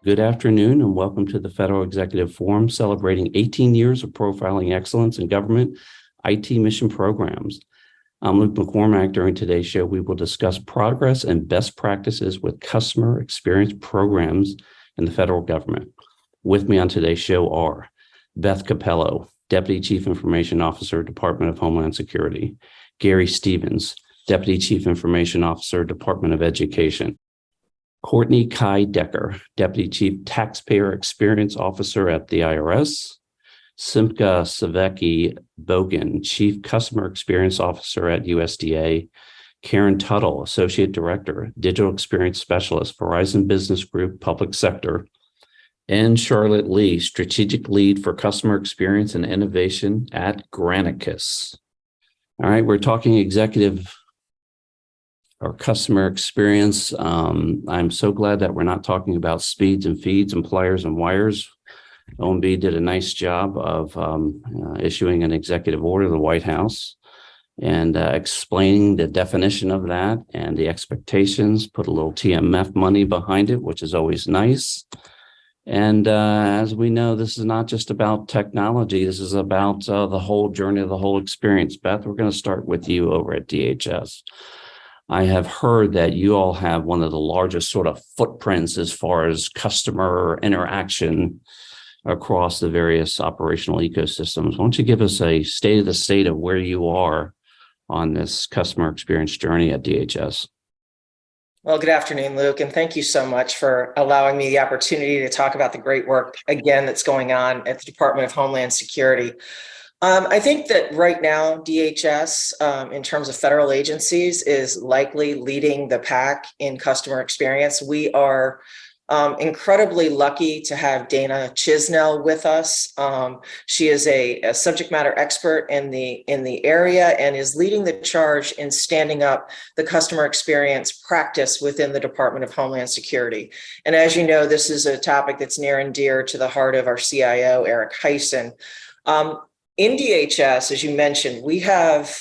Good afternoon and welcome to the Federal Executive Forum celebrating 18 years of profiling excellence in government IT mission programs. I'm Luke McCormack. During today's show, we will discuss progress and best practices with customer experience programs in the federal government. With me on today's show are Beth Capello, Deputy Chief Information Officer, Department of Homeland Security, Gary Stevens, Deputy Chief Information Officer, Department of Education, Courtney Kai Decker, Deputy Chief Taxpayer Experience Officer at the IRS, Simka Savecki Bogan, Chief Customer Experience Officer at USDA, Karen Tuttle, Associate Director, Digital Experience Specialist, Verizon Business Group, Public Sector, and Charlotte Lee, Strategic Lead for Customer Experience and Innovation at Granicus. All right, we're talking executive or customer experience. I'm so glad that we're not talking about speeds and feeds and pliers and wires. OMB did a nice job of issuing an executive order to the White House and explaining the definition of that and the expectations, put a little TMF money behind it, which is always nice. And as we know, this is not just about technology. This is about the whole journey of the whole experience. Beth, we're going to start with you over at DHS. I have heard that you all have one of the largest sort of footprints as far as customer interaction across the various operational ecosystems. Why don't you give us a state of the state of where you are on this customer experience journey at DHS? Well, good afternoon, Luke, and thank you so much for allowing me the opportunity to talk about the great work, again, that's going on at the Department of Homeland Security. I think that right now, DHS, in terms of federal agencies, is likely leading the pack in customer experience. We are incredibly lucky to have Dana Chisnell with us. She is a subject matter expert in the area and is leading the charge in standing up the customer experience practice within the Department of Homeland Security. And as you know, this is a topic that's near and dear to the heart of our CIO, Eric Heisen. In DHS, as you mentioned, we have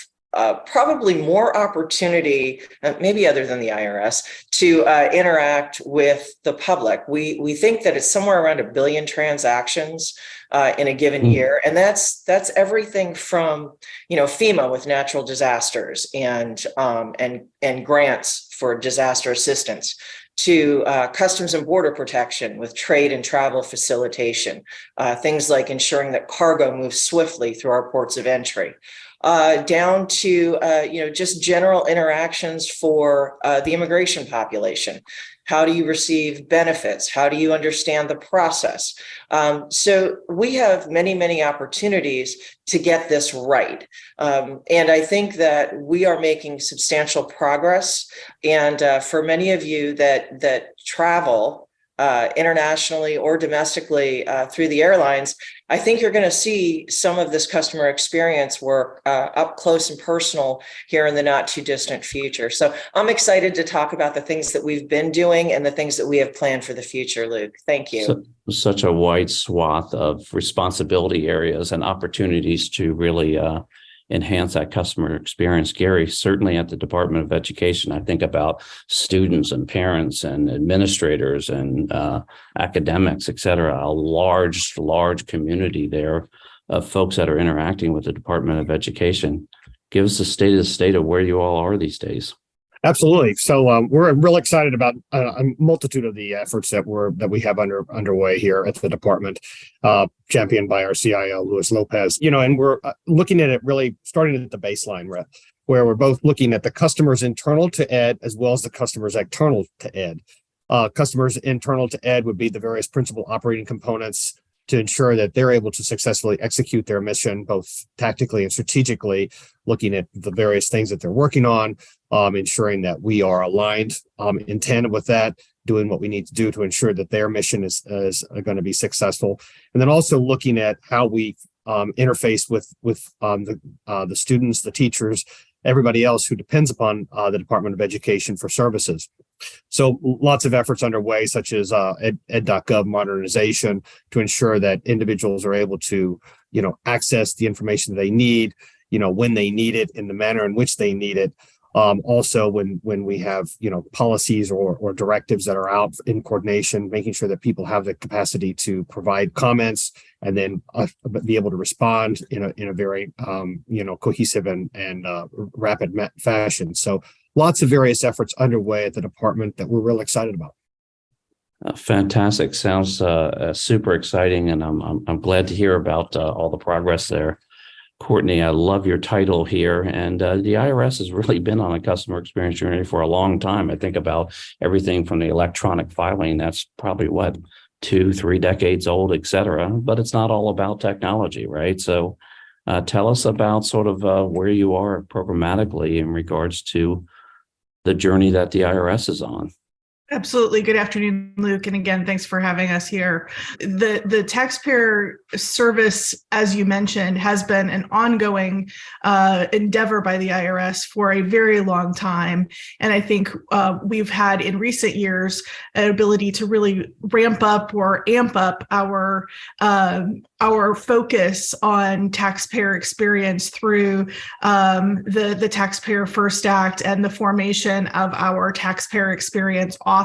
probably more opportunity, maybe other than the IRS, to interact with the public. We think that it's somewhere around 1 billion transactions in a given year, and that's everything from FEMA with natural disasters and grants for disaster assistance, to Customs and Border Protection with trade and travel facilitation, things like ensuring that cargo moves swiftly through our ports of entry, down to just general interactions for the immigration population. How do you receive benefits? How do you understand the process? So we have many, many opportunities to get this right. And I think that we are making substantial progress. And for many of you that travel internationally or domestically through the airlines, I think you're going to see some of this customer experience work up close and personal here in the not too distant future. So I'm excited to talk about the things that we've been doing and the things that we have planned for the future, Luke. Thank you. Such a wide swath of responsibility areas and opportunities to really enhance that customer experience. Gary, certainly at the Department of Education, I think about students and parents and administrators and academics, et cetera, a large community there of folks that are interacting with the Department of Education. Give us the state of where you all are these days. Absolutely. So we're real excited about a multitude of the efforts that we have underway here at the department, championed by our CIO, Luis Lopez. And we're looking at it really starting at the baseline, where we're both looking at the customers internal to Ed as well as the customers external to Ed. Customers internal to Ed would be the various principal operating components to ensure that they're able to successfully execute their mission, both tactically and strategically, looking at the various things that they're working on, ensuring that we are aligned in tandem with that, doing what we need to do to ensure that their mission is going to be successful. And then also looking at how we interface with the students, the teachers, everybody else who depends upon the Department of Education for services. So lots of efforts underway, such as ed.gov modernization, to ensure that individuals are able to, access the information they need, when they need it, in the manner in which they need it, Also, when we have policies or directives that are out in coordination, making sure that people have the capacity to provide comments and then be able to respond in a very cohesive and rapid fashion. So lots of various efforts underway at the department that we're real excited about. Fantastic. Sounds super exciting, and I'm glad to hear about all the progress there. Courtney, I love your title here, and the IRS has really been on a customer experience journey for a long time. I think about everything from the electronic filing, that's probably 2-3 decades old, et cetera, but it's not all about technology, right? So tell us about sort of where you are programmatically in regards to the journey that the IRS is on. Absolutely. Good afternoon, Luke. And again, thanks for having us here. The taxpayer service, as you mentioned, has been an ongoing endeavor by the IRS for a very long time. And I think we've had in recent years an ability to really ramp up or amp up our focus on taxpayer experience through the Taxpayer First Act and the formation of our taxpayer experience office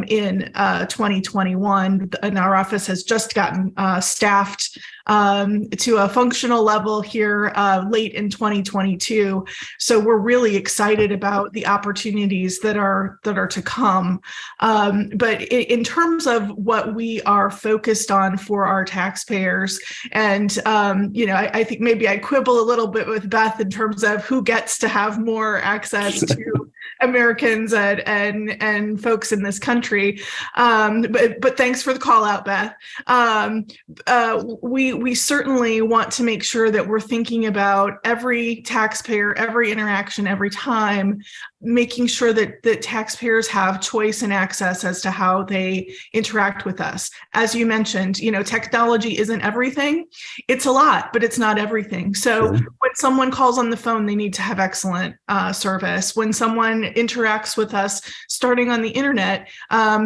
in 2021. And our office has just gotten staffed to a functional level here late in 2022. So we're really excited about the opportunities that are to come. But in terms of what we are focused on for our taxpayers, and I think maybe I quibble a little bit with Beth in terms of who gets to have more access to Americans and folks in this country. But thanks for the call out, Beth. We certainly want to make sure that we're thinking about every taxpayer, every interaction, every time, making sure that taxpayers have choice and access as to how they interact with us. As you mentioned, technology isn't everything. It's a lot, but it's not everything. So when someone calls on the phone, they need to have excellent service. When someone interacts with us, starting on the internet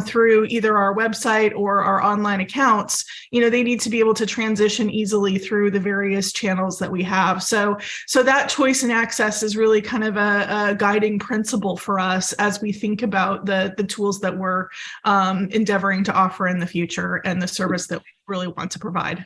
through either our website or our online accounts, they need to be able to transition easily through the various channels that we have. So that choice and access is really kind of a guiding principle for us as we think about the tools that we're endeavoring to offer in the future and the service that we really want to provide.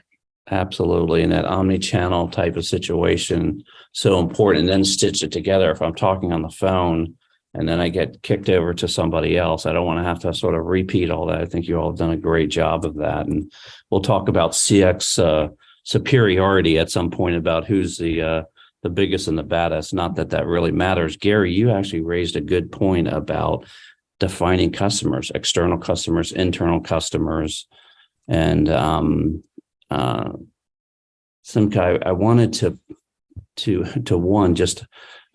Absolutely. And that omni-channel type of situation, so important. And then stitch it together. If I'm talking on the phone and then I get kicked over to somebody else, I don't want to have to sort of repeat all that. I think you all have done a great job of that. And we'll talk about CX superiority at some point about who's the biggest and the baddest. Not that really matters. Gary, you actually raised a good point about defining customers, external customers, internal customers. And Simca, I wanted to one, just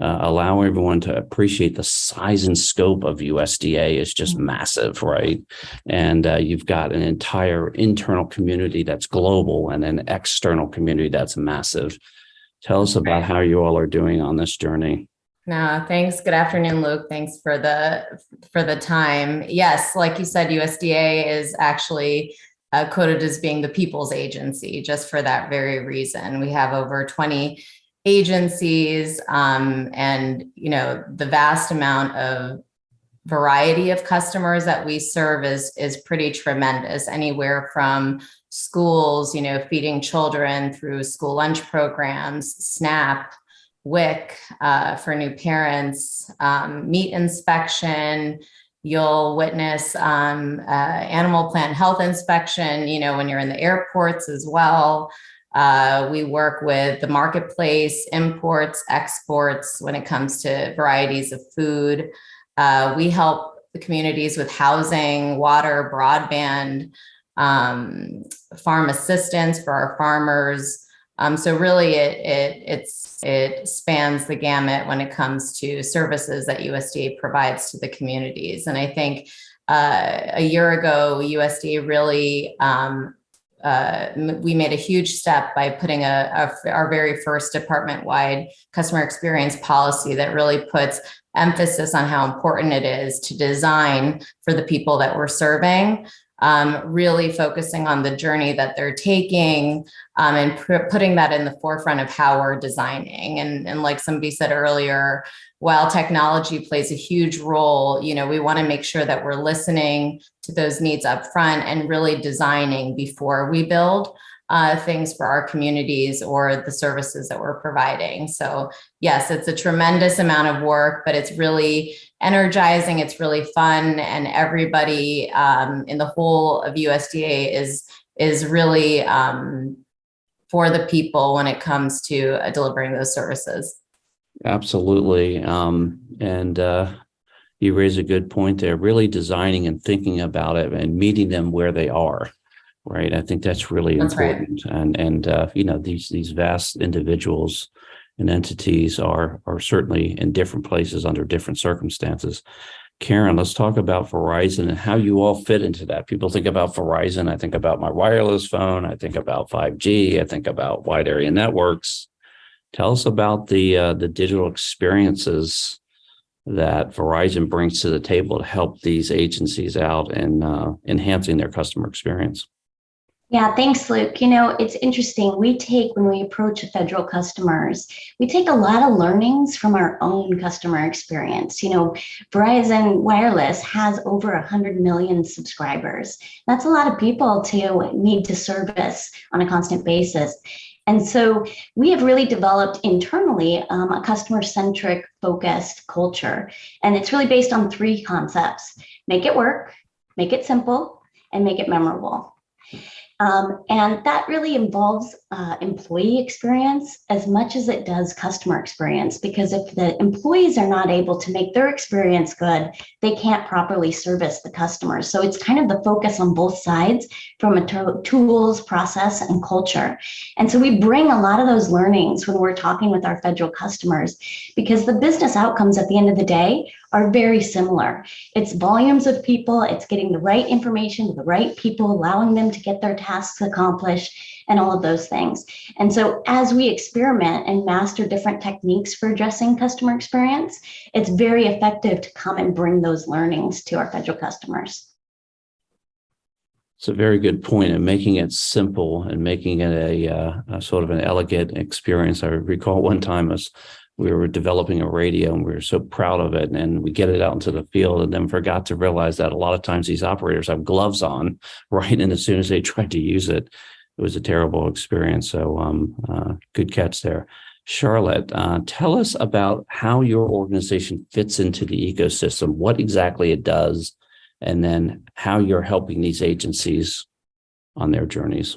allow everyone to appreciate the size and scope of USDA is just massive, right? And you've got an entire internal community that's global and an external community that's massive. Tell us about how you all are doing on this journey. No, thanks. Good afternoon, Luke. Thanks for the time. Yes, like you said, USDA is actually quoted as being the people's agency, just for that very reason. We have over 20 agencies, and the vast amount of variety of customers that we serve is pretty tremendous. Anywhere from schools, feeding children through school lunch programs, SNAP, WIC for new parents, meat inspection. You'll witness animal plant health inspection, when you're in the airports as well. We work with the marketplace, imports, exports when it comes to varieties of food. We help the communities with housing, water, broadband, farm assistance for our farmers. So really it spans the gamut when it comes to services that USDA provides to the communities. And I think a year ago, USDA really, we made a huge step by putting our very first department-wide customer experience policy that really puts emphasis on how important it is to design for the people that we're serving. really focusing on the journey that they're taking, and putting that in the forefront of how we're designing. And like somebody said earlier, while technology plays a huge role, we want to make sure that we're listening to those needs up front and really designing before we build things for our communities or the services that we're providing. So yes, it's a tremendous amount of work, but it's really energizing. It's really fun. And everybody in the whole of USDA is really for the people when it comes to delivering those services. Absolutely. You raise a good point there, really designing and thinking about it and meeting them where they are. Right. I think that's really important. Right. These vast individuals and entities are certainly in different places under different circumstances. Karen, let's talk about Verizon and how you all fit into that. People think about Verizon. I think about my wireless phone. I think about 5G. I think about wide area networks. Tell us about the digital experiences that Verizon brings to the table to help these agencies out and enhancing their customer experience. Yeah, thanks, Luke. It's interesting. When we approach federal customers, we take a lot of learnings from our own customer experience. Verizon Wireless has over 100 million subscribers. That's a lot of people to need to service on a constant basis. And so we have really developed internally a customer-centric focused culture. And it's really based on 3 concepts: make it work, make it simple, and make it memorable. And that really involves employee experience as much as it does customer experience, because if the employees are not able to make their experience good, they can't properly service the customers. So it's kind of the focus on both sides from a tools, process, and culture. And so we bring a lot of those learnings when we're talking with our federal customers, because the business outcomes at the end of the day are very similar. It's volumes of people, it's getting the right information to the right people, allowing them to get their tasks accomplished, and all of those things. And so as we experiment and master different techniques for addressing customer experience, it's very effective to come and bring those learnings to our federal customers. It's a very good point, and making it simple and making it a sort of an elegant experience. I recall one time we were developing a radio and we were so proud of it, and we get it out into the field and then forgot to realize that a lot of times these operators have gloves on, right? And as soon as they tried to use it, it was a terrible experience. So good catch there. Charlotte, tell us about how your organization fits into the ecosystem, what exactly it does, and then how you're helping these agencies on their journeys.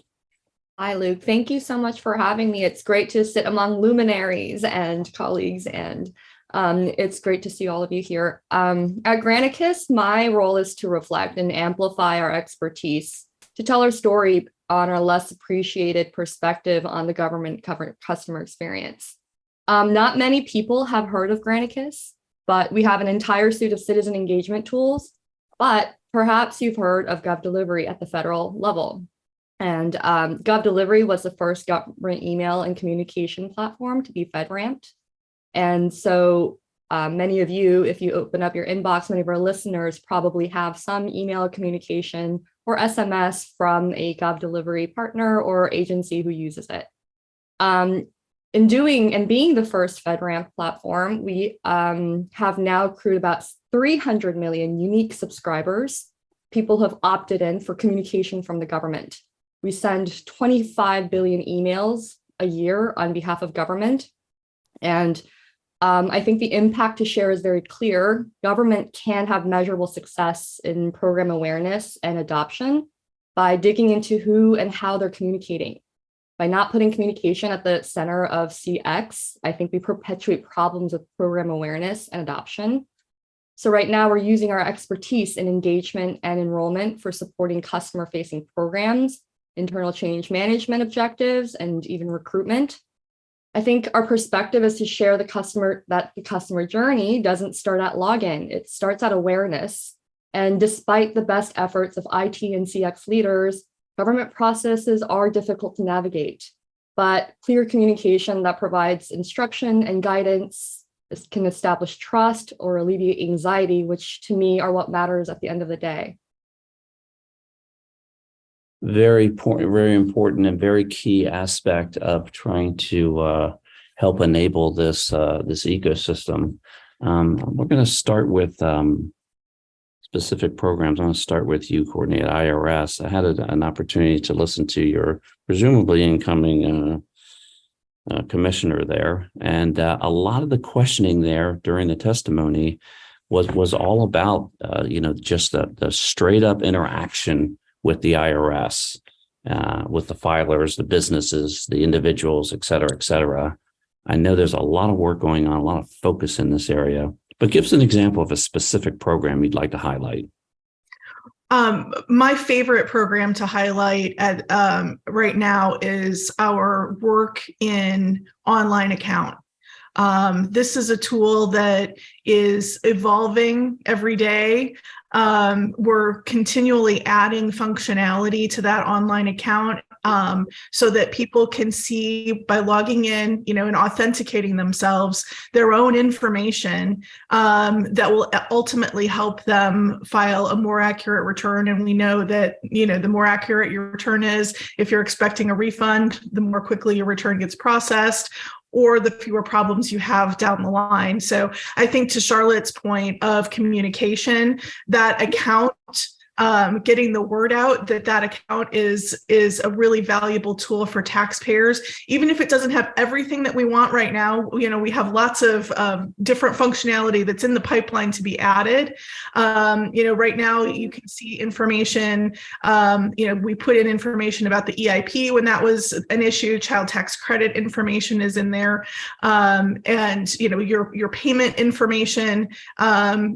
Hi, Luke. Thank you so much for having me. It's great to sit among luminaries and colleagues, and it's great to see all of you here. At Granicus, my role is to reflect and amplify our expertise, to tell our story on our less appreciated perspective on the government customer experience. Not many people have heard of Granicus, but we have an entire suite of citizen engagement tools. But perhaps you've heard of GovDelivery at the federal level. And GovDelivery was the first government email and communication platform to be FedRAMPed. And so many of you, if you open up your inbox, many of our listeners probably have some email communication or SMS from a GovDelivery partner or agency who uses it. In doing and being the first FedRAMP platform, we have now accrued about 300 million unique subscribers. People have opted in for communication from the government. We send 25 billion emails a year on behalf of government. And I think the impact to share is very clear. Government can have measurable success in program awareness and adoption by digging into who and how they're communicating. By not putting communication at the center of CX, I think we perpetuate problems with program awareness and adoption. So right now we're using our expertise in engagement and enrollment for supporting customer-facing programs, internal change management objectives, and even recruitment. I think our perspective is to share the customer journey doesn't start at login, it starts at awareness. And despite the best efforts of IT and CX leaders, government processes are difficult to navigate, but clear communication that provides instruction and guidance can establish trust or alleviate anxiety, which to me are what matters at the end of the day. very important and very key aspect of trying to help enable this ecosystem. We're going to start with specific programs. I'm going to start with you, Courtney, at IRS. I had an opportunity to listen to your presumably incoming commissioner there, and a lot of the questioning there during the testimony was all about just the straight up interaction with the IRS, with the filers, the businesses, the individuals, et cetera, et cetera. I know there's a lot of work going on, a lot of focus in this area, but give us an example of a specific program you'd like to highlight. My favorite program to highlight at right now is our work in online account. This is a tool that is evolving every day. We're continually adding functionality to that online account so that people can see by logging in, and authenticating themselves, their own information that will ultimately help them file a more accurate return. And we know that, the more accurate your return is, if you're expecting a refund, the more quickly your return gets processed, or the fewer problems you have down the line. So I think, to Charlotte's point of communication, that account, getting the word out that account is a really valuable tool for taxpayers, even if it doesn't have everything that we want right now. We have lots of different functionality that's in the pipeline to be added. Right now you can see information. We put in information about the EIP when that was an issue. Child tax credit information is in there, and your payment information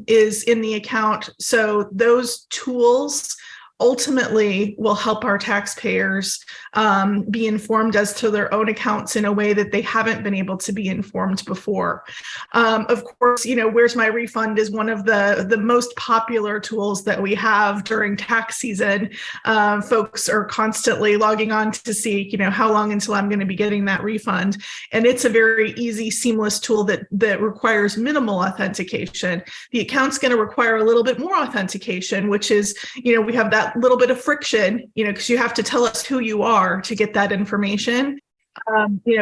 is in the account. So those tools ultimately will help our taxpayers be informed as to their own accounts in a way that they haven't been able to be informed before. Of course, Where's My Refund is one of the most popular tools that we have during tax season. Folks are constantly logging on to see, how long until I'm going to be getting that refund. And it's a very easy, seamless tool that requires minimal authentication. The account's going to require a little bit more authentication, which is, we have that little bit of friction, because you have to tell us who you are to get that information.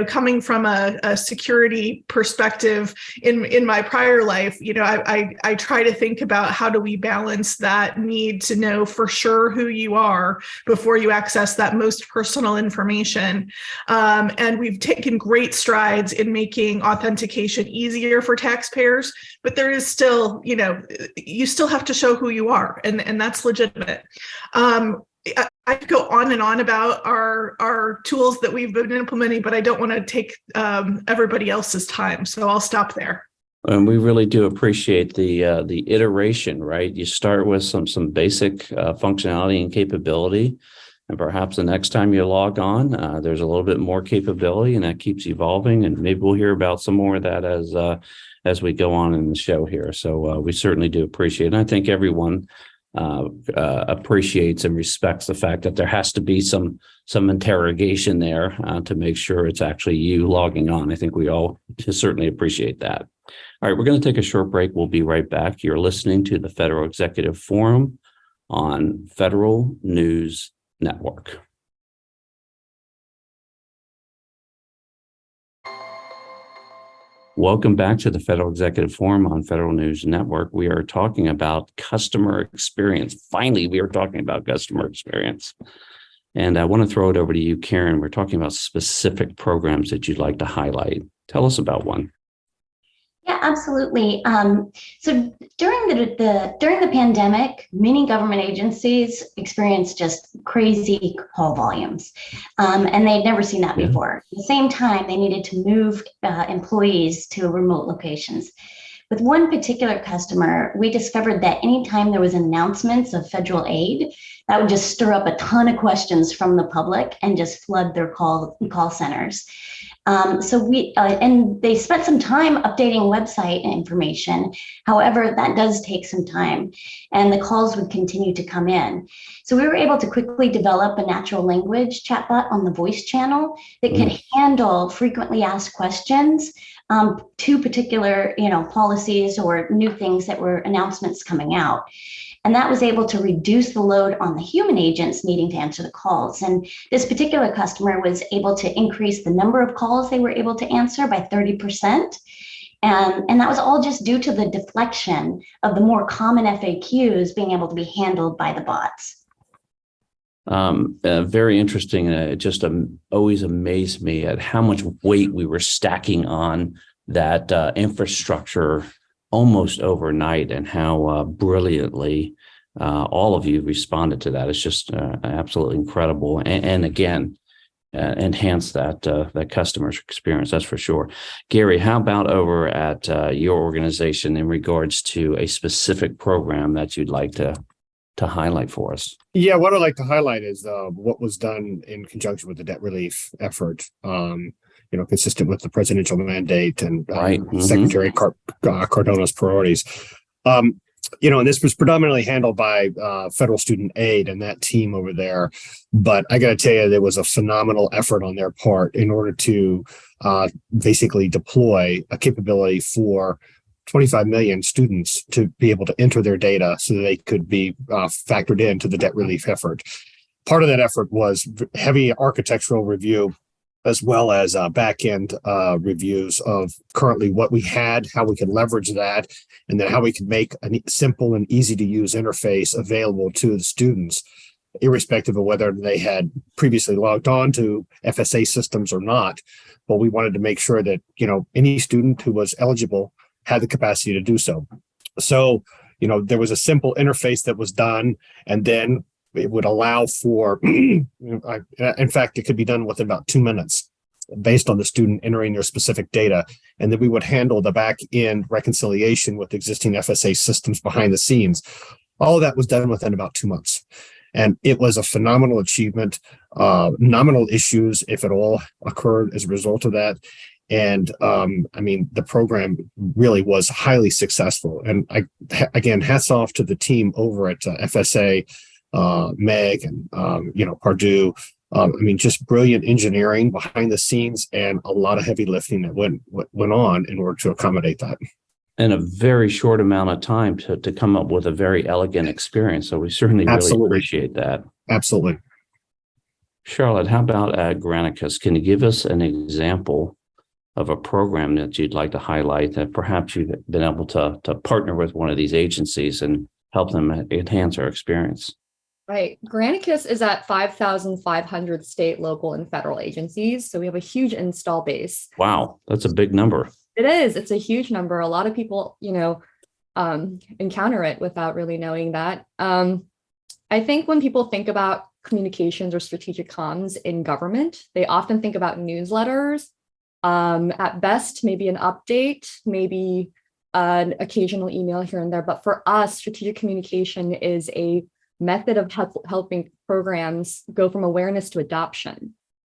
Coming from a security perspective in my prior life, I try to think about how do we balance that need to know for sure who you are before you access that most personal information. And we've taken great strides in making authentication easier for taxpayers, but there is still, you still have to show who you are, and that's legitimate. I could go on and on about our tools that we've been implementing, but I don't want to take everybody else's time, so I'll stop there. And we really do appreciate the iteration, right? You start with some basic functionality and capability, and perhaps the next time you log on, there's a little bit more capability, and that keeps evolving. And maybe we'll hear about some more of that as we go on in the show here. So we certainly do appreciate it. And I think everyone appreciates and respects the fact that there has to be some interrogation there to make sure it's actually you logging on. I think we all certainly appreciate that. All right, we're going to take a short break. We'll be right back. You're listening to the Federal Executive Forum on Federal News Network. Welcome back to the Federal Executive Forum on Federal News Network. We are talking about customer experience. Finally, we are talking about customer experience. And I want to throw it over to you, Karen. We're talking about specific programs that you'd like to highlight. Tell us about one. Yeah, absolutely. So during the pandemic, many government agencies experienced just crazy call volumes, and they'd never seen that before. At the same time, they needed to move employees to remote locations. With one particular customer, we discovered that anytime there was announcements of federal aid, that would just stir up a ton of questions from the public and just flood their call centers. So they spent some time updating website information. However, that does take some time, and the calls would continue to come in. So we were able to quickly develop a natural language chatbot on the voice channel that could handle frequently asked questions to particular, policies or new things that were announcements coming out. And that was able to reduce the load on the human agents needing to answer the calls. And this particular customer was able to increase the number of calls they were able to answer by 30%. And that was all just due to the deflection of the more common FAQs being able to be handled by the bots. Very interesting. It just always amazed me at how much weight we were stacking on that infrastructure almost overnight, and how brilliantly all of you responded to that. It's just absolutely incredible. And again, enhance that customer's experience, that's for sure. Gary, how about over at your organization in regards to a specific program that you'd like to highlight for us? Yeah, what I'd like to highlight is what was done in conjunction with the debt relief effort, consistent with the presidential mandate and Right. Secretary Cardona's priorities. And this was predominantly handled by Federal Student Aid and that team over there. But I got to tell you, there was a phenomenal effort on their part in order to basically deploy a capability for 25 million students to be able to enter their data so that they could be factored into the debt relief effort. Part of that effort was heavy architectural review, as well as back-end reviews of currently what we had, how we could leverage that, and then how we could make a simple and easy-to-use interface available to the students, irrespective of whether they had previously logged on to FSA systems or not. But we wanted to make sure that any student who was eligible had the capacity to do so. So, there was a simple interface that was done, and then it would allow for, in fact, it could be done within about 2 minutes based on the student entering their specific data. And then we would handle the back end reconciliation with existing FSA systems behind the scenes. All of that was done within about 2 months. And it was a phenomenal achievement. Nominal issues, if at all, occurred as a result of that. And the program really was highly successful. And again, hats off to the team over at FSA, Meg and, Pardue. Just brilliant engineering behind the scenes and a lot of heavy lifting that went on in order to accommodate that. In a very short amount of time to come up with a very elegant experience. So we certainly really appreciate that. Absolutely. Charlotte, how about at Granicus? Can you give us an example of a program that you'd like to highlight that perhaps you've been able to partner with one of these agencies and help them enhance our experience? Right. Granicus is at 5,500 state, local, and federal agencies. So we have a huge install base. Wow, that's a big number. It is. It's a huge number. A lot of people, encounter it without really knowing that. I think when people think about communications or strategic comms in government, they often think about newsletters. At best, maybe an update, maybe an occasional email here and there. But for us, strategic communication is a method of helping programs go from awareness to adoption.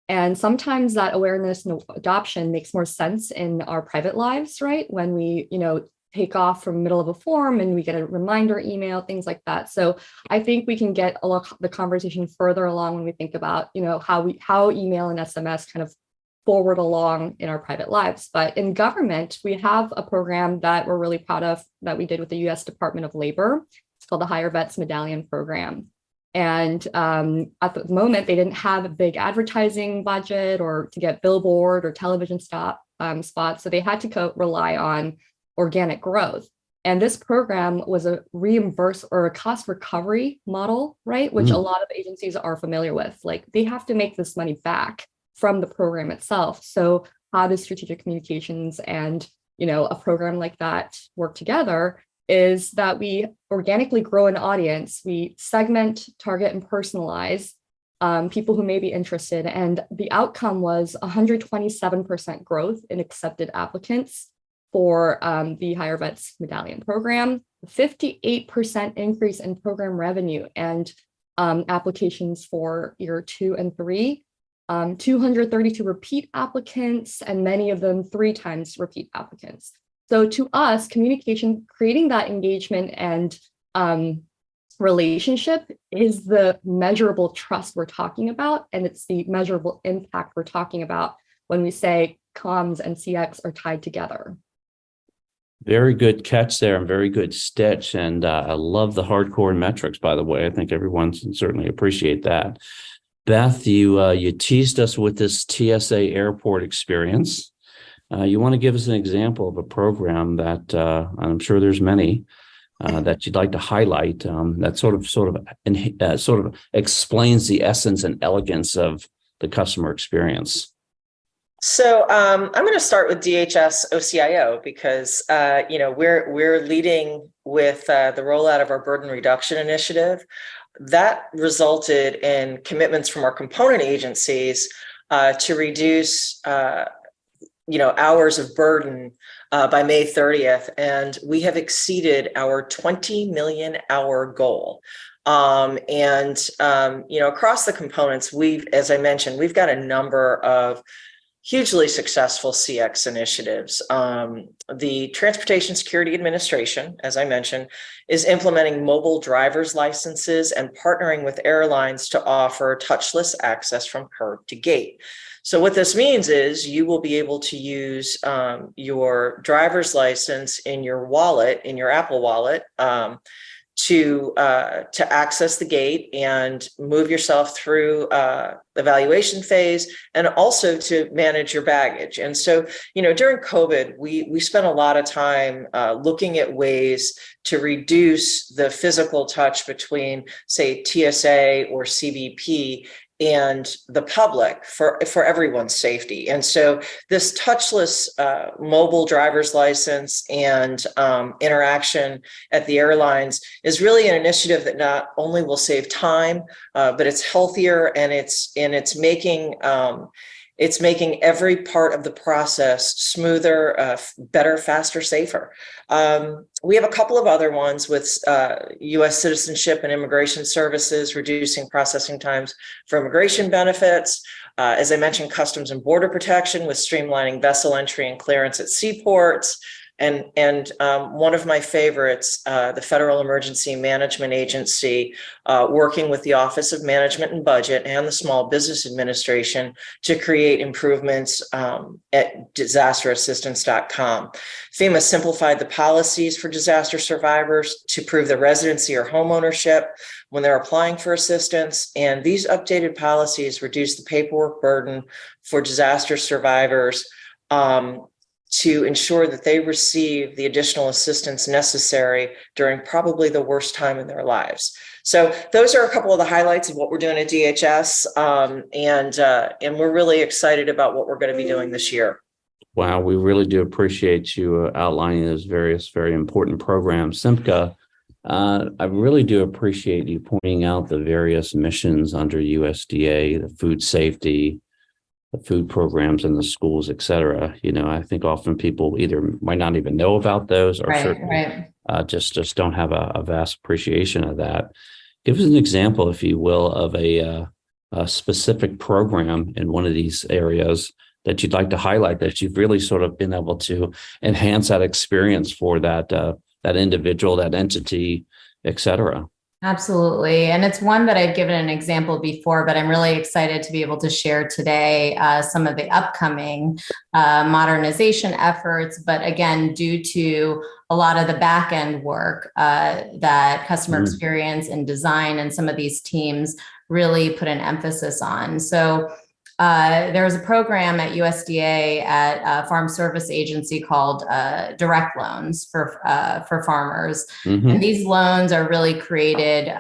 And sometimes that awareness and adoption makes more sense in our private lives, right? When we, take off from the middle of a form and we get a reminder email, things like that. So I think we can get the conversation further along when we think about, how email and SMS kind of forward along in our private lives. But in government, we have a program that we're really proud of that we did with the U.S. Department of Labor. It's called the Higher Vets Medallion Program. And at the moment, they didn't have a big advertising budget or to get billboard or television spots. So they had to rely on organic growth. And this program was a reimburse or a cost recovery model, right? Which a lot of agencies are familiar with. Like they have to make this money back from the program itself. So how does strategic communications and, a program like that work together is that we organically grow an audience. We segment, target, and personalize people who may be interested. And the outcome was 127% growth in accepted applicants for the Higher Vets Medallion program, 58% increase in program revenue and applications for year 2 and 3. 232 repeat applicants, and many of them 3 times repeat applicants. So to us, communication, creating that engagement and relationship is the measurable trust we're talking about. And it's the measurable impact we're talking about when we say comms and CX are tied together. Very good catch there and very good stitch. And I love the hardcore metrics, by the way. I think everyone can certainly appreciate that. Beth, you teased us with this TSA airport experience. You want to give us an example of a program that I'm sure there's many that you'd like to highlight that sort of explains the essence and elegance of the customer experience. So I'm going to start with DHS OCIO because we're leading with the rollout of our burden reduction initiative. That resulted in commitments from our component agencies to reduce hours of burden by May 30th, and we have exceeded our 20 million hour goal. Across the components, as I mentioned, we've got a number of hugely successful CX initiatives. The Transportation Security Administration, as I mentioned, is implementing mobile driver's licenses and partnering with airlines to offer touchless access from curb to gate. So what this means is you will be able to use your driver's license in your wallet, in your Apple Wallet, to access the gate and move yourself through the evaluation phase, and also to manage your baggage. And so, during COVID, we spent a lot of time looking at ways to reduce the physical touch between, say, TSA or CBP and the public for everyone's safety. And so this touchless mobile driver's license and interaction at the airlines is really an initiative that not only will save time, but it's healthier, and it's making every part of the process smoother, better, faster, safer. We have a couple of other ones with U.S. Citizenship and Immigration Services, reducing processing times for immigration benefits. As I mentioned, Customs and Border Protection with streamlining vessel entry and clearance at seaports. And one of my favorites, the Federal Emergency Management Agency, working with the Office of Management and Budget and the Small Business Administration to create improvements at disasterassistance.com. FEMA simplified the policies for disaster survivors to prove their residency or homeownership when they're applying for assistance. And these updated policies reduce the paperwork burden for disaster survivors to ensure that they receive the additional assistance necessary during probably the worst time in their lives. So those are a couple of the highlights of what we're doing at DHS, and we're really excited about what we're going to be doing this year. Wow, we really do appreciate you outlining those various very important programs. Simca, I really do appreciate you pointing out the various missions under USDA, the food safety, the food programs in the schools, et cetera. I think often people either might not even know about those, or just don't have a vast appreciation of that. Give us an example, if you will, of a specific program in one of these areas that you'd like to highlight, that you've really sort of been able to enhance that experience for that individual, that entity, et cetera. Absolutely. And it's one that I've given an example before, but I'm really excited to be able to share today some of the upcoming modernization efforts. But again, due to a lot of the back end work that customer experience and design and some of these teams really put an emphasis on. So there was a program at USDA at a farm service agency called direct loans for farmers. And these loans are really created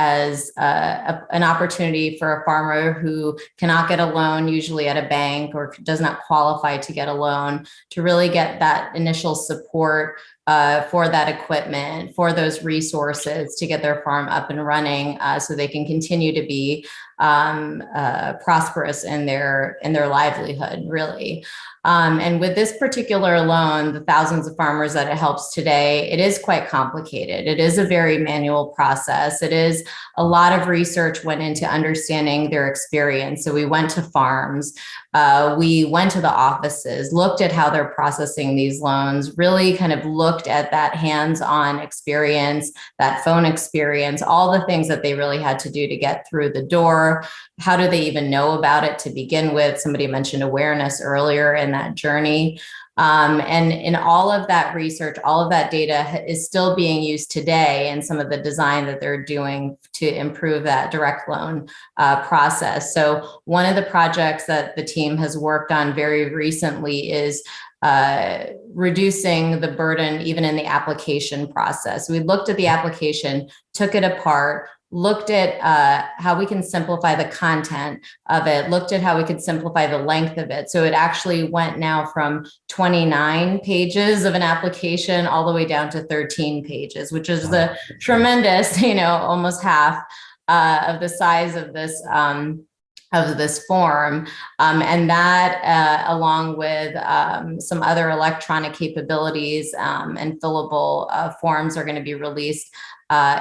as an opportunity for a farmer who cannot get a loan, usually at a bank, or does not qualify to get a loan, to really get that initial support for that equipment, for those resources to get their farm up and running, so they can continue to be prosperous in their livelihood, really. And with this particular loan, the thousands of farmers that it helps today, it is quite complicated. It is a very manual process. It is a lot of research went into understanding their experience. So we went to farms, we went to the offices, looked at how they're processing these loans, really kind of looked at that hands-on experience, that phone experience, all the things that they really had to do to get through the door. How do they even know about it to begin with? Somebody mentioned awareness earlier in that journey. And in all of that research, all of that data is still being used today in some of the design that they're doing to improve that direct loan process. So one of the projects that the team has worked on very recently is reducing the burden even in the application process. We looked at the application, took it apart, looked at how we can simplify the content of it, looked at how we could simplify the length of it. So it actually went now from 29 pages of an application all the way down to 13 pages, which is the tremendous, almost half of the size of this form. And that, along with some other electronic capabilities and fillable forms, are going to be released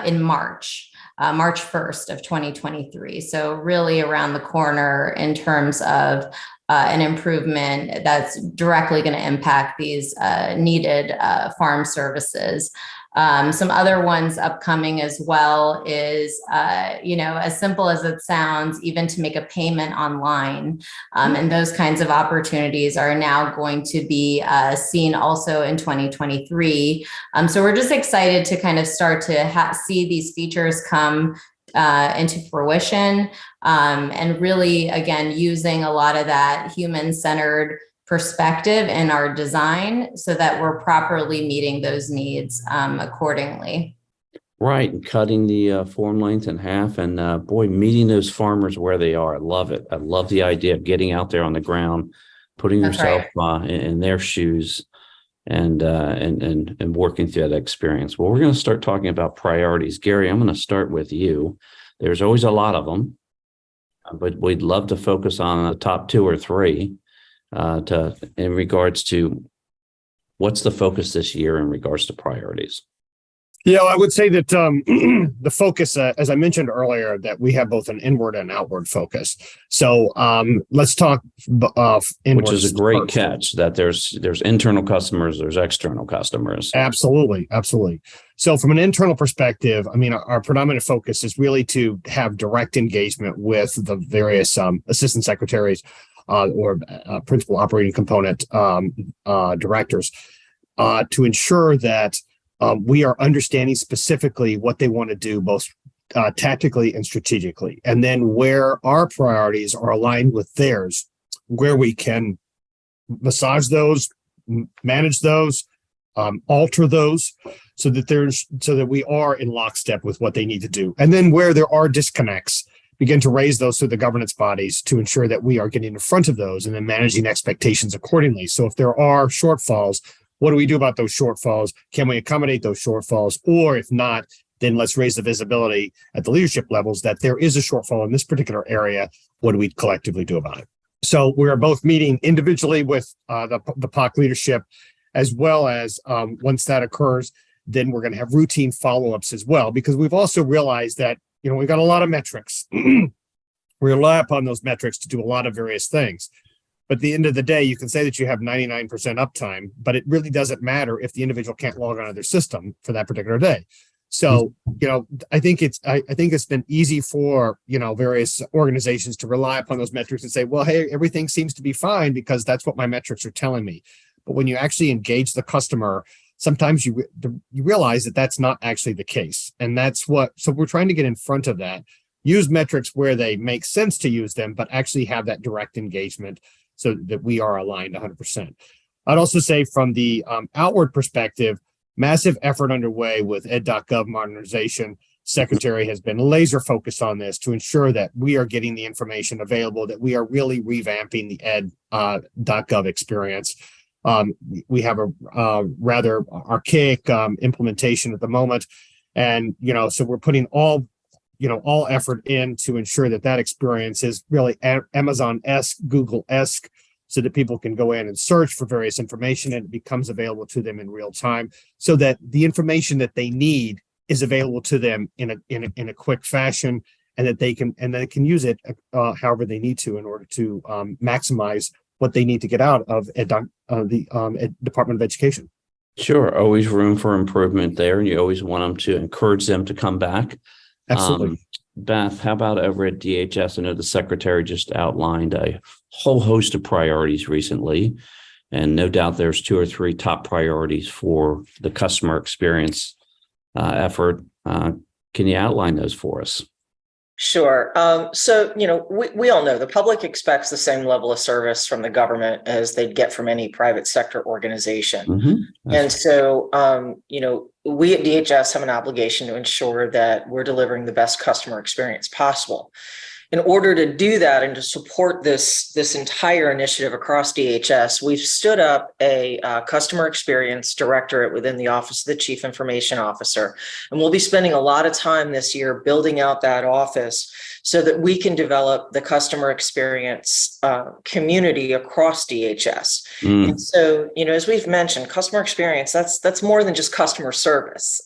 in March 1st of 2023. So really around the corner in terms of an improvement that's directly going to impact these needed farm services. Some other ones upcoming as well is, as simple as it sounds, even to make a payment online. And those kinds of opportunities are now going to be seen also in 2023. So we're just excited to kind of start to see these features come into fruition, and really, again, using a lot of that human-centered perspective in our design so that we're properly meeting those needs accordingly. Right. And cutting the form length in half and meeting those farmers where they are. I love it. I love the idea of getting out there on the ground, putting yourself in their shoes and working through that experience. Well, we're going to start talking about priorities. Gary, I'm going to start with you. There's always a lot of them, but we'd love to focus on the top 2 or 3. In regards to what's the focus this year in regards to priorities? Yeah, I would say that the focus, as I mentioned earlier, that we have both an inward and outward focus. So let's talk inward. Which is a great catch, that there's internal customers, there's external customers. Absolutely. So from an internal perspective, our predominant focus is really to have direct engagement with the various assistant secretaries or principal operating component directors to ensure that we are understanding specifically what they want to do, both tactically and strategically, and then where our priorities are aligned with theirs, where we can massage those, manage those, alter those, so that we are in lockstep with what they need to do, and then where there are disconnects, begin to raise those through the governance bodies to ensure that we are getting in front of those and then managing expectations accordingly. So if there are shortfalls, what do we do about those shortfalls? Can we accommodate those shortfalls? Or if not, then let's raise the visibility at the leadership levels that there is a shortfall in this particular area. What do we collectively do about it? So we are both meeting individually with the POC leadership, as well as once that occurs, then we're going to have routine follow-ups as well, because we've also realized that we've got a lot of metrics. We rely upon those metrics to do a lot of various things. But at the end of the day, you can say that you have 99% uptime, but it really doesn't matter if the individual can't log onto their system for that particular day. So, I think it's been easy for, various organizations to rely upon those metrics and say, well, hey, everything seems to be fine because that's what my metrics are telling me. But when you actually engage the customer, sometimes you realize that that's not actually the case. And so we're trying to get in front of that, use metrics where they make sense to use them, but actually have that direct engagement so that we are aligned 100%. I'd also say from the outward perspective, massive effort underway with ed.gov modernization. Secretary has been laser focused on this to ensure that we are getting the information available, that we are really revamping the ed.gov experience. We have a rather archaic implementation at the moment. And, so we're putting all effort in to ensure that experience is really Amazon-esque, Google-esque, so that people can go in and search for various information and it becomes available to them in real time, so that the information that they need is available to them in a quick fashion, and that they can use it however they need to in order to maximize what they need to get out of the Department of Education. Sure, always room for improvement there, and you always want them to encourage them to come back. Absolutely. Beth, how about over at DHS? I know the secretary just outlined a whole host of priorities recently. And no doubt there's 2 or 3 top priorities for the customer experience effort. Can you outline those for us? Sure. So, we all know the public expects the same level of service from the government as they'd get from any private sector organization. Mm-hmm. And so, we at DHS have an obligation to ensure that we're delivering the best customer experience possible. In order to do that and to support this entire initiative across DHS, we've stood up a customer experience directorate within the Office of the Chief Information Officer. And we'll be spending a lot of time this year building out that office so that we can develop the customer experience community across DHS. And so, as we've mentioned, customer experience, that's more than just customer service.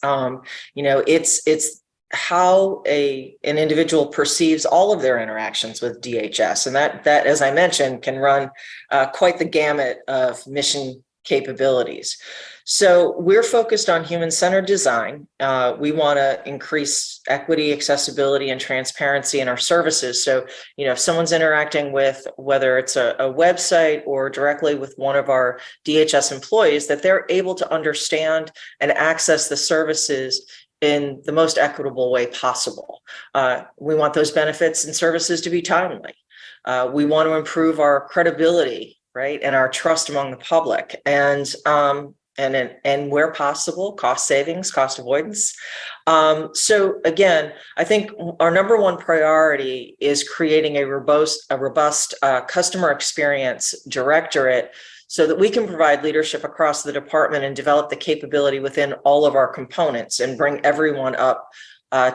It's how an individual perceives all of their interactions with DHS. And that, as I mentioned, can run quite the gamut of mission capabilities. So we're focused on human-centered design. We want to increase equity, accessibility, and transparency in our services. So, if someone's interacting with, whether it's a website or directly with one of our DHS employees, that they're able to understand and access the services in the most equitable way possible. We want those benefits and services to be timely. We want to improve our credibility, right, and our trust among the public, and where possible, cost savings, cost avoidance. So again, I think our number one priority is creating a robust customer experience directorate, so that we can provide leadership across the department and develop the capability within all of our components and bring everyone up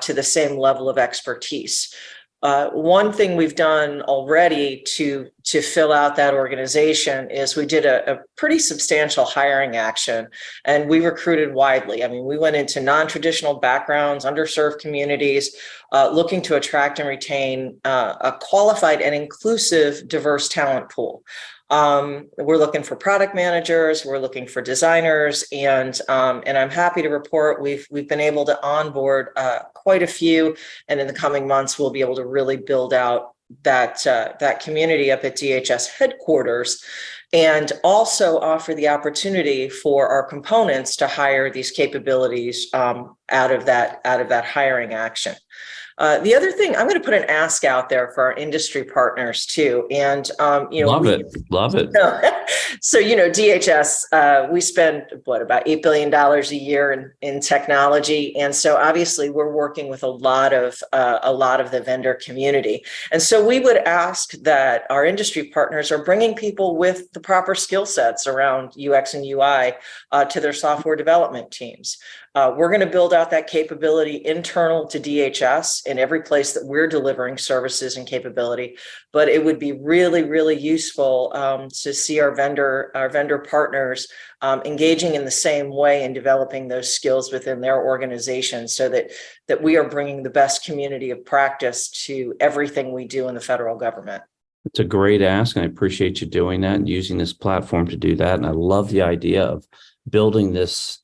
to the same level of expertise. One thing we've done already to fill out that organization is we did a pretty substantial hiring action, and we recruited widely. I mean, we went into non-traditional backgrounds, underserved communities, looking to attract and retain a qualified and inclusive, diverse talent pool. We're looking for product managers, we're looking for designers, and I'm happy to report we've been able to onboard quite a few, and in the coming months we'll be able to really build out that community up at DHS headquarters, and also offer the opportunity for our components to hire these capabilities out of that hiring action. The other thing, I'm going to put an ask out there for our industry partners too. And, love it. So, DHS, we spend about $8 billion a year in technology. And so obviously we're working with a lot of the vendor community. And so we would ask that our industry partners are bringing people with the proper skill sets around UX and UI to their software development teams. We're going to build out that capability internal to DHS in every place that we're delivering services and capability. But it would be really, really useful to see our vendor partners engaging in the same way and developing those skills within their organization, so that we are bringing the best community of practice to everything we do in the federal government. It's a great ask, and I appreciate you doing that and using this platform to do that. And I love the idea of building this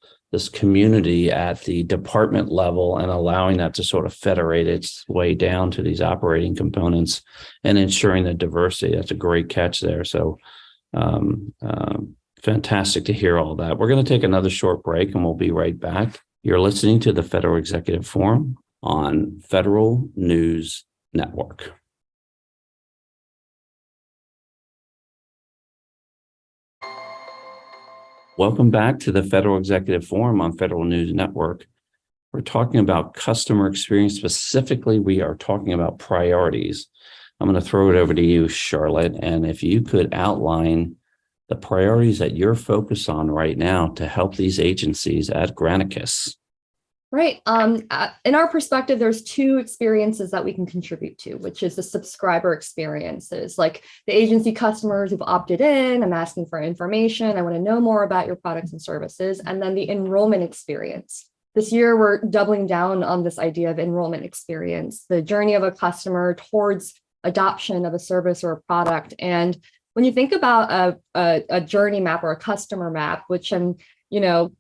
community at the department level and allowing that to sort of federate its way down to these operating components and ensuring the diversity. That's a great catch there. So fantastic to hear all that. We're going to take another short break and we'll be right back. You're listening to the Federal Executive Forum on Federal News Network. Welcome back to the Federal Executive Forum on Federal News Network. We're talking about customer experience. Specifically, we are talking about priorities. I'm going to throw it over to you, Charlotte. And if you could outline the priorities that you're focused on right now to help these agencies at Granicus. Right. In our perspective, there's 2 experiences that we can contribute to, which is the subscriber experiences, like the agency customers who've opted in, I'm asking for information, I want to know more about your products and services, and then the enrollment experience. This year, we're doubling down on this idea of enrollment experience, the journey of a customer towards adoption of a service or a product. And when you think about a journey map or a customer map, which I'm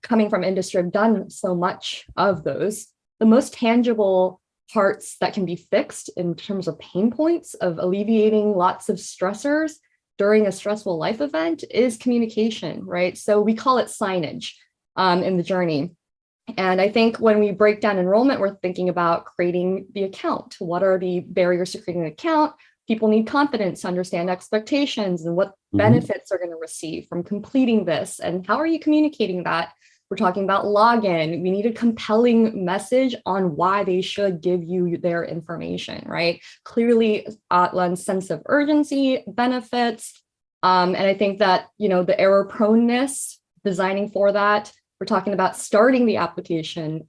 coming from industry, I've done so much of those. The most tangible parts that can be fixed in terms of pain points of alleviating lots of stressors during a stressful life event is communication, right? So we call it signage in the journey. And I think when we break down enrollment, we're thinking about creating the account. What are the barriers to creating an account? People need confidence to understand expectations and what benefits they're going to receive from completing this. And how are you communicating that? We're talking about login. We need a compelling message on why they should give you their information, right? Clearly outlines sense of urgency, benefits. And I think that, the error proneness, designing for that. We're talking about starting the application.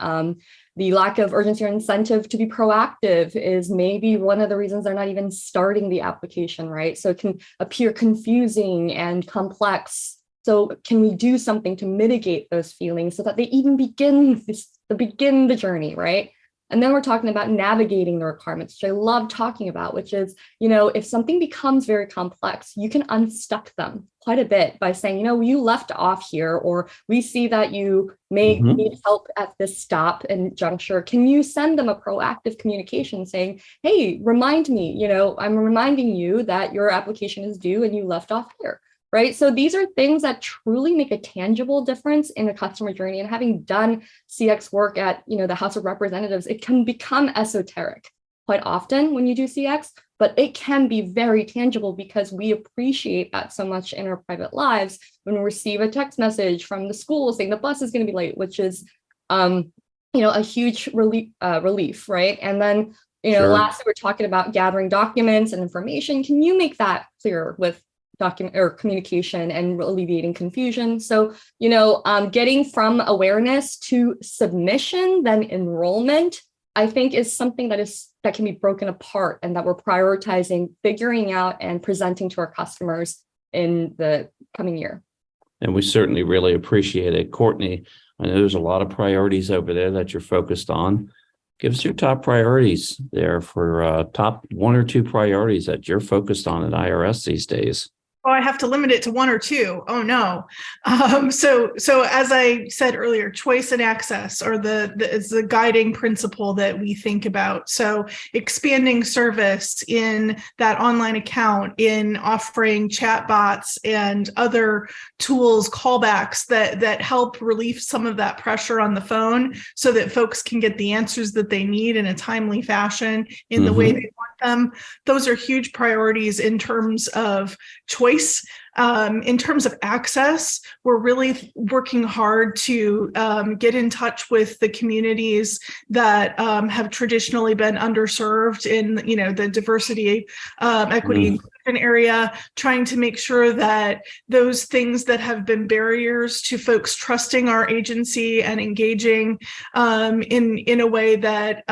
The lack of urgency or incentive to be proactive is maybe one of the reasons they're not even starting the application, right? So it can appear confusing and complex. So can we do something to mitigate those feelings so that they even begin the journey, right? And then we're talking about navigating the requirements, which I love talking about, which is, if something becomes very complex, you can unstuck them quite a bit by saying, you left off here, or we see that you may need help at this stop and juncture. Can you send them a proactive communication saying, hey, remind me, I'm reminding you that your application is due and you left off here. Right. So these are things that truly make a tangible difference in the customer journey. And having done CX work at, the House of Representatives, it can become esoteric quite often when you do CX, but it can be very tangible because we appreciate that so much in our private lives when we receive a text message from the school saying the bus is going to be late, which is, a huge relief. Right. And then, lastly, we're talking about gathering documents and information. Can you make that clear with document or communication and alleviating confusion? So, getting from awareness to submission, then enrollment, I think is something that can be broken apart and that we're prioritizing, figuring out and presenting to our customers in the coming year. And we certainly really appreciate it. Courtney, I know there's a lot of priorities over there that you're focused on. Give us your top priorities there for top 1 or 2 priorities that you're focused on at IRS these days. Oh, I have to limit it to 1 or 2. Oh no. So as I said earlier, choice and access are is the guiding principle that we think about. So expanding service in that online account, in offering chat bots and other tools, callbacks that help relieve some of that pressure on the phone so that folks can get the answers that they need in a timely fashion in the way they want them. Those are huge priorities in terms of choice. In terms of access, we're really working hard to get in touch with the communities that have traditionally been underserved in, the diversity, equity, inclusion area, trying to make sure that those things that have been barriers to folks trusting our agency and engaging in a way that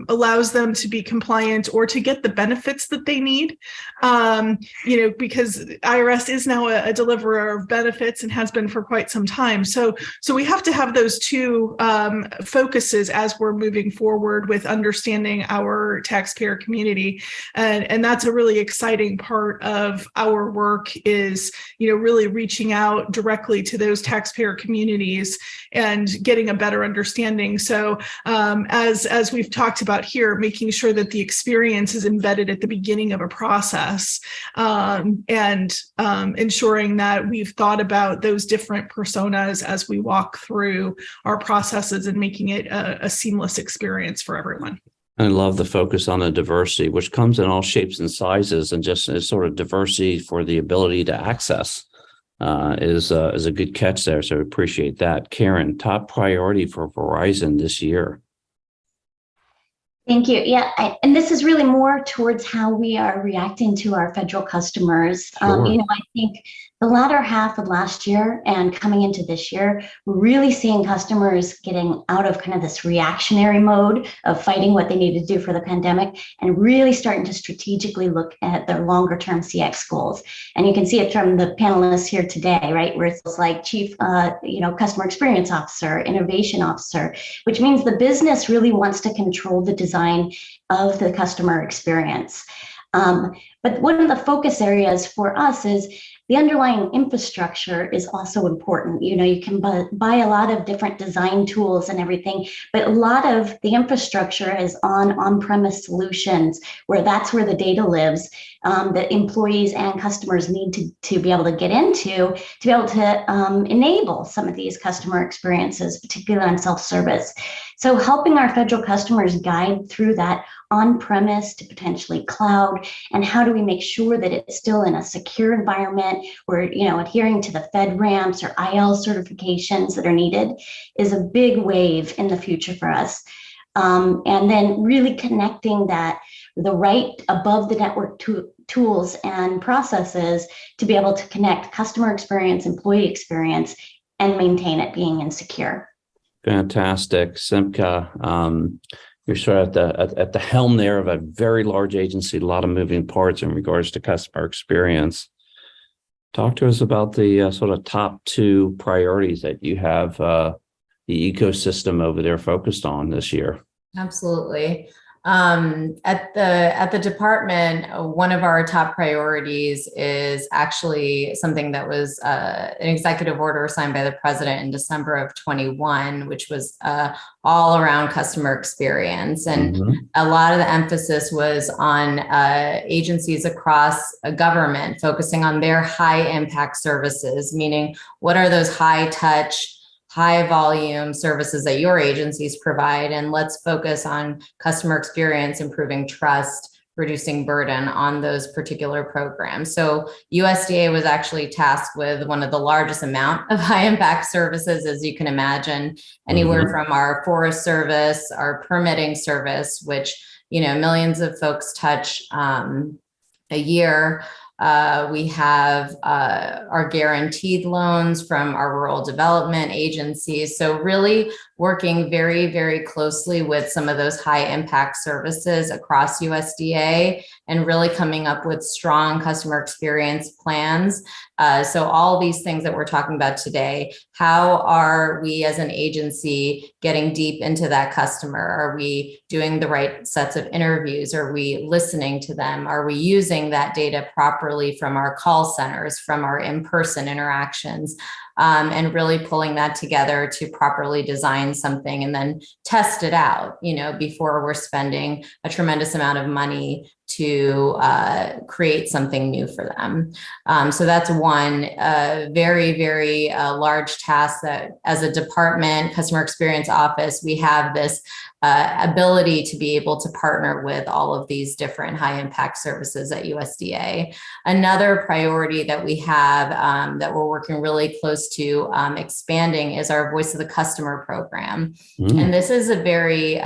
allows them to be compliant or to get the benefits that they need, because IRS is now a deliverer of benefits and has been for quite some time. So we have to have those 2 focuses as we're moving forward with understanding our taxpayer community. And that's a really exciting part of our work is, really reaching out directly to those taxpayer communities and getting a better understanding. So as we've talked about here, making sure that the experience is embedded at the beginning of a process and ensuring that we've thought about those different personas as we walk through our processes and making it a seamless experience for everyone. I love the focus on the diversity, which comes in all shapes and sizes, and just as sort of diversity for the ability to access is a good catch there. So I appreciate that. Karen, top priority for Verizon this year. Thank you. Yeah, and this is really more towards how we are reacting to our federal customers. Sure. I think the latter half of last year and coming into this year, we're really seeing customers getting out of kind of this reactionary mode of fighting what they need to do for the pandemic and really starting to strategically look at their longer term CX goals. And you can see it from the panelists here today, right? Where it's like chief, customer experience officer, innovation officer, which means the business really wants to control the design of the customer experience. But one of the focus areas for us is the underlying infrastructure is also important. You know, you can buy a lot of different design tools and everything, but a lot of the infrastructure is on-premise solutions, where that's where the data lives, that employees and customers need to be able to get into to be able to enable some of these customer experiences, particularly on self-service. So helping our federal customers guide through that on-premise to potentially cloud, and how do we make sure that it's still in a secure environment, where, you know, adhering to the FedRAMPs or IL certifications that are needed is a big wave in the future for us. And then really connecting the right above the network tools and processes to be able to connect customer experience, employee experience, and maintain it being insecure. Fantastic. Simca, you're sort of at the helm there of a very large agency, a lot of moving parts in regards to customer experience. Talk to us about the sort of top two priorities that you have the ecosystem over there focused on this year. Absolutely. At the department, one of our top priorities is actually something that was an executive order signed by the president in December of 21, which was all around customer experience. And a lot of the emphasis was on agencies across government focusing on their high impact services, meaning what are those high touch, high volume services that your agencies provide, and let's focus on customer experience, improving trust, reducing burden on those particular programs. So USDA was actually tasked with one of the largest amount of high impact services, as you can imagine, anywhere from our Forest Service, our permitting service, which, you know, millions of folks touch a year. We have our guaranteed loans from our rural development agencies. So really working very, very closely with some of those high impact services across USDA and really coming up with strong customer experience plans. So all these things that we're talking about today, how are we as an agency getting deep into that customer? Are we doing the right sets of interviews? Are we listening to them? Are we using that data properly from our call centers, from our in-person interactions? And really pulling that together to properly design something and then test it out, you know, before we're spending a tremendous amount of money to create something new for them. So that's one very, very large task that as a department, customer experience office, we have this ability to be able to partner with all of these different high impact services at USDA. Another priority that we have that we're working really close to expanding is our Voice of the Customer program. And this is a very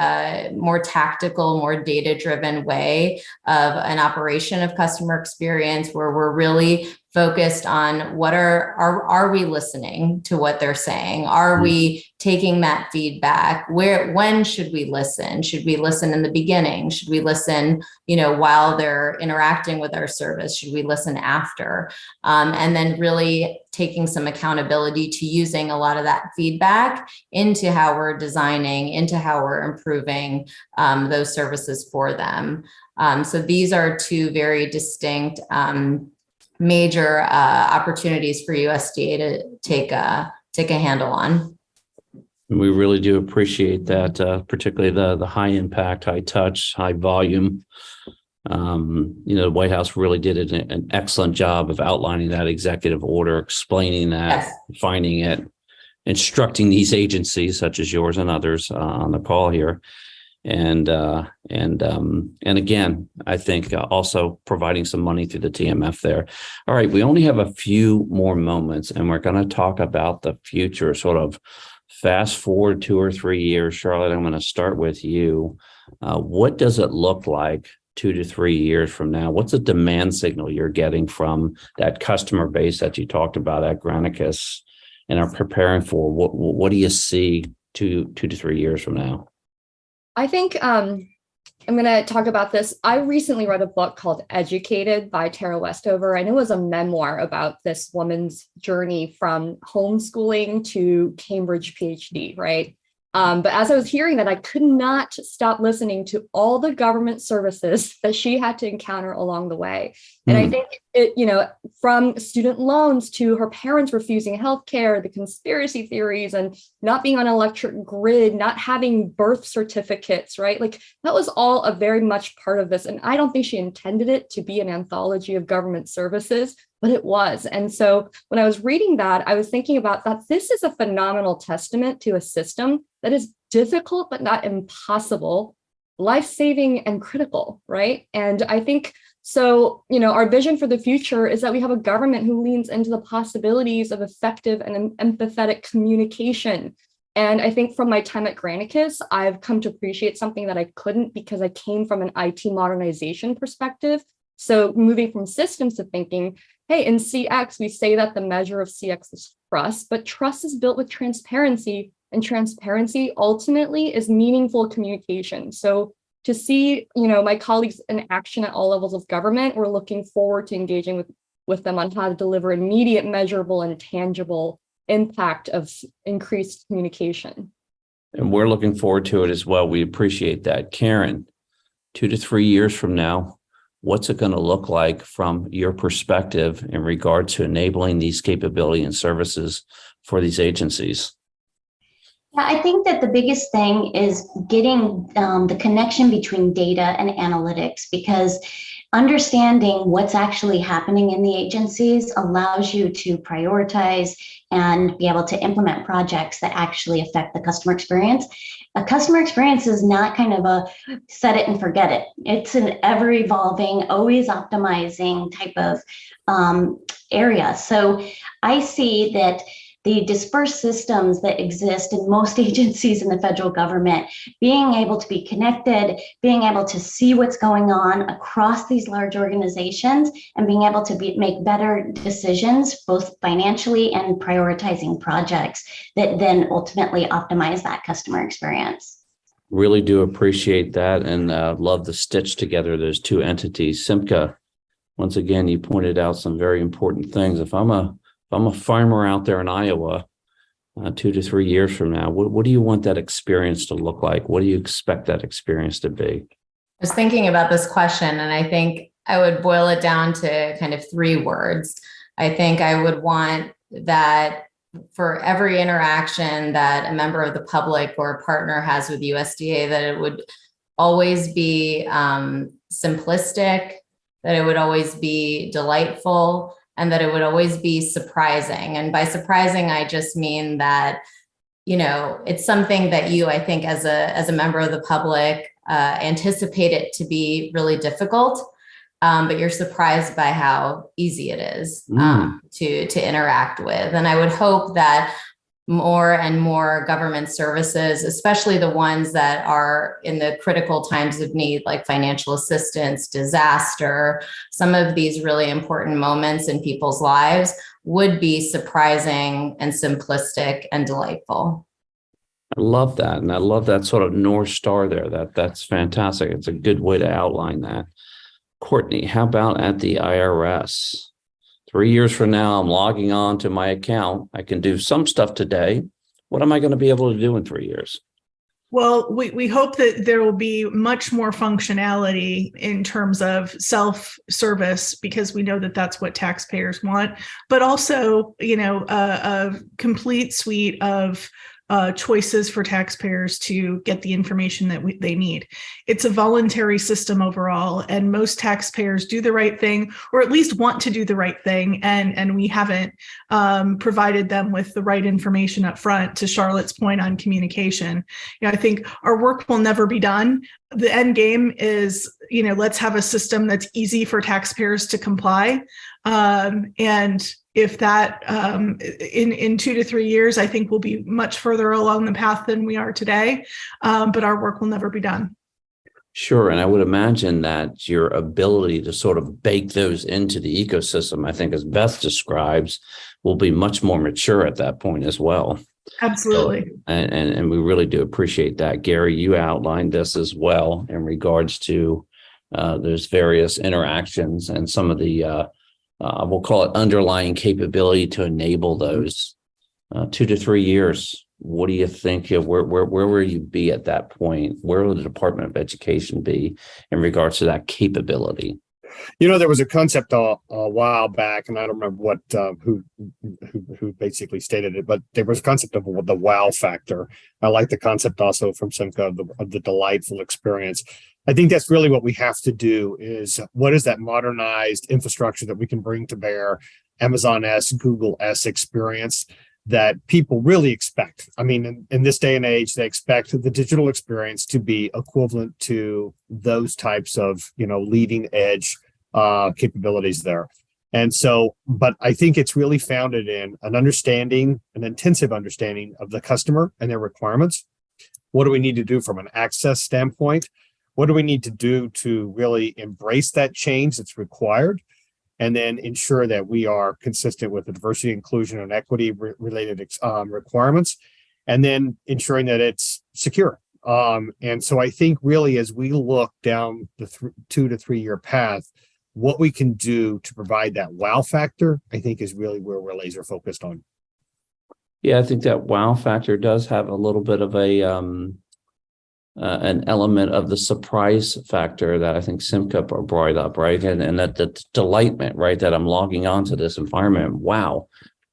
more tactical, more data-driven way of an operation of customer experience, where we're really focused on what are we listening to what they're saying? Are we taking that feedback? When should we listen? Should we listen in the beginning? Should we listen, you know, while they're interacting with our service? Should we listen after? And then really taking some accountability to using a lot of that feedback into how we're designing, into how we're improving those services for them. So these are two very distinct major opportunities for USDA to take a handle on. We really do appreciate that, particularly the high impact, high touch, high volume. The White House really did an excellent job of outlining that executive order, explaining that, defining it, instructing these agencies such as yours and others on the call here. And again, I think also providing some money through the TMF there. All right, we only have a few more moments, and we're going to talk about the future, sort of fast forward 2 or 3 years. Charlotte, I'm going to start with you. What does it look like 2 to 3 years from now? What's the demand signal you're getting from that customer base that you talked about at Granicus and are preparing for? What do you see 2 to 3 years from now? I think I'm going to talk about this. I recently read a book called Educated by Tara Westover, and it was a memoir about this woman's journey from homeschooling to Cambridge PhD, right? But as I was hearing that, I could not stop listening to all the government services that she had to encounter along the way. And I think it, from student loans to her parents refusing healthcare, the conspiracy theories, and not being on an electric grid, not having birth certificates, right? Like that was all a very much part of this. And I don't think she intended it to be an anthology of government services, but it was. And so when I was reading that, I was thinking about that this is a phenomenal testament to a system that is difficult, but not impossible, life-saving and critical, right? And I think so, our vision for the future is that we have a government who leans into the possibilities of effective and empathetic communication. And I think from my time at Granicus, I've come to appreciate something that I couldn't because I came from an IT modernization perspective. So moving from systems to thinking, hey, in CX, we say that the measure of CX is trust, but trust is built with transparency, and transparency ultimately is meaningful communication. So to see, my colleagues in action at all levels of government, we're looking forward to engaging with them on how to deliver immediate, measurable, and tangible impact of increased communication. And we're looking forward to it as well. We appreciate that. Karen, 2 to 3 years from now, what's it going to look like from your perspective in regard to enabling these capability and services for these agencies? I think that the biggest thing is getting the connection between data and analytics, because understanding what's actually happening in the agencies allows you to prioritize and be able to implement projects that actually affect the customer experience. A customer experience is not kind of a set it and forget it. It's an ever evolving, always optimizing type of area. So I see that the dispersed systems that exist in most agencies in the federal government, being able to be connected, being able to see what's going on across these large organizations, and being able to make better decisions, both financially and prioritizing projects that then ultimately optimize that customer experience. Really do appreciate that, and love the stitch together those two entities. Simca, once again, you pointed out some very important things. If I'm a farmer out there in Iowa, 2 to 3 years from now, what do you want that experience to look like? What do you expect that experience to be? I was thinking about this question, and I think I would boil it down to kind of 3 words. I think I would want that for every interaction that a member of the public or a partner has with USDA, that it would always be simplistic, that it would always be delightful, and that it would always be surprising. And by surprising, I just mean that, it's something that you, I think, as a member of the public, anticipate it to be really difficult, but you're surprised by how easy it is to interact with. And I would hope that more and more government services, especially the ones that are in the critical times of need, like financial assistance, disaster, some of these really important moments in people's lives, would be surprising and simplistic and delightful. I love that. And I love that sort of North Star there. That's fantastic. It's a good way to outline that. Courtney, how about at the IRS? 3 years from now, I'm logging on to my account. I can do some stuff today. What am I going to be able to do in 3 years? Well, we hope that there will be much more functionality in terms of self-service, because we know that that's what taxpayers want, but also, a complete suite of choices for taxpayers to get the information that they need. It's a voluntary system overall, and most taxpayers do the right thing, or at least want to do the right thing, and we haven't provided them with the right information up front. To Charlotte's point on communication, I think our work will never be done. The end game is, let's have a system that's easy for taxpayers to comply, and if that in 2 to 3 years, I think we'll be much further along the path than we are today, but our work will never be done. Sure. And I would imagine that your ability to sort of bake those into the ecosystem, I think, as Beth describes, will be much more mature at that point as well. Absolutely. So, and we really do appreciate that. Gary, you outlined this as well in regards to those various interactions and some of the we'll call it underlying capability to enable those. 2 to 3 years. what do you think? Where will you be at that point? Where will the Department of Education be in regards to that capability? There was a concept a while back, and I don't remember what who basically stated it, but there was a concept of the wow factor. I like the concept also from Simca of the delightful experience. I think that's really what we have to do is what is that modernized infrastructure that we can bring to bear, Amazon-esque, Google-esque experience that people really expect. I mean, in this day and age, they expect the digital experience to be equivalent to those types of, leading edge capabilities there. And so, but I think it's really founded in an intensive understanding of the customer and their requirements. What do we need to do from an access standpoint? What do we need to do to really embrace that change that's required? And then ensure that we are consistent with the diversity, inclusion, and equity related requirements, and then ensuring that it's secure. And so I think really as we look down the 2 to 3 year path, what we can do to provide that wow factor, I think is really where we're laser focused on. Yeah, I think that wow factor does have a little bit of an element of the surprise factor that I think Simca brought up, right? And that the delightment, right? That I'm logging onto this environment. Wow,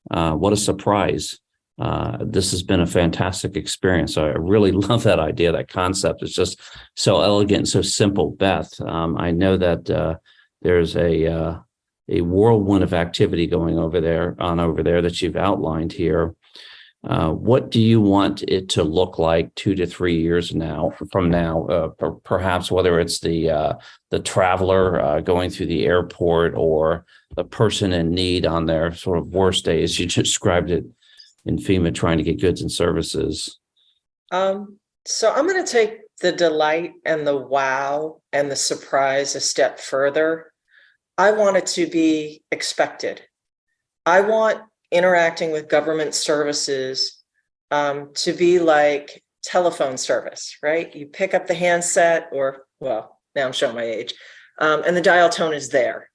what a surprise. This has been a fantastic experience. So I really love that idea, that concept. It's just so elegant and so simple, Beth. I know that there's a whirlwind of activity going over there that you've outlined here. What do you want it to look like 2 to 3 years from now? Perhaps whether it's the traveler going through the airport or the person in need on their sort of worst days. You described it in FEMA trying to get goods and services. So I'm going to take the delight and the wow and the surprise a step further. I want it to be expected. I want interacting with government services to be like telephone service, right? You pick up the handset now I'm showing my age, and the dial tone is there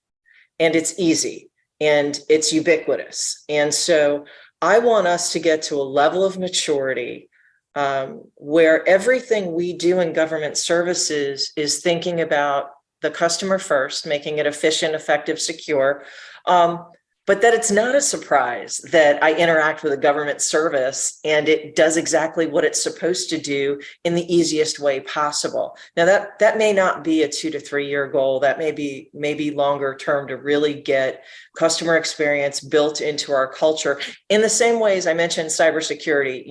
and it's easy and it's ubiquitous. And so I want us to get to a level of maturity where everything we do in government services is thinking about the customer first, making it efficient, effective, secure, but that it's not a surprise that I interact with a government service and it does exactly what it's supposed to do in the easiest way possible. Now that may not be a 2 to 3 year goal. That may be longer term to really get customer experience built into our culture. In the same way as I mentioned cybersecurity,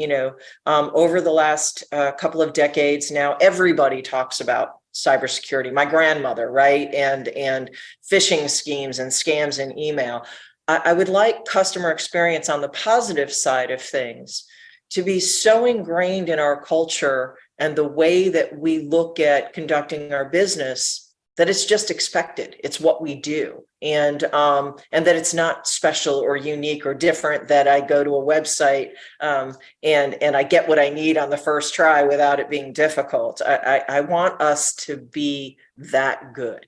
over the last couple of decades now, everybody talks about cybersecurity. My grandmother, right? And phishing schemes and scams in email. I would like customer experience on the positive side of things to be so ingrained in our culture and the way that we look at conducting our business that it's just expected. It's what we do. And that it's not special or unique or different that I go to a website and I get what I need on the first try without it being difficult. I want us to be that good.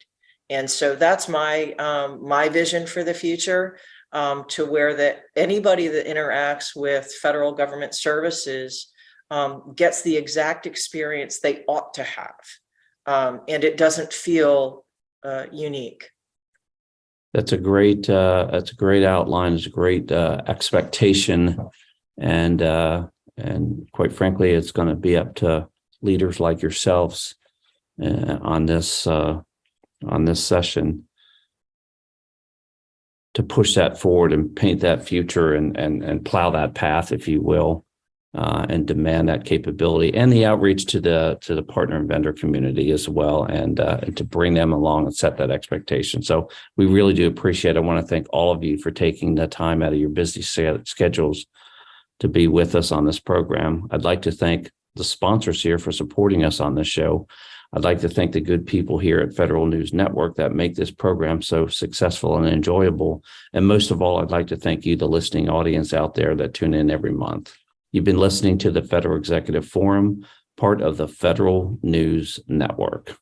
And so that's my vision for the future, to where that anybody that interacts with federal government services gets the exact experience they ought to have, and it doesn't feel unique. That's a great outline. It's a great expectation, and quite frankly, it's going to be up to leaders like yourselves on this session to push that forward and paint that future and plow that path, if you will, and demand that capability and the outreach to the partner and vendor community as well, and to bring them along and set that expectation. So we really do appreciate it. I want to thank all of you for taking the time out of your busy schedules to be with us on this program. I'd like to thank the sponsors here for supporting us on this show. I'd like to thank the good people here at Federal News Network that make this program so successful and enjoyable. And most of all, I'd like to thank you, the listening audience out there that tune in every month. You've been listening to the Federal Executive Forum, part of the Federal News Network.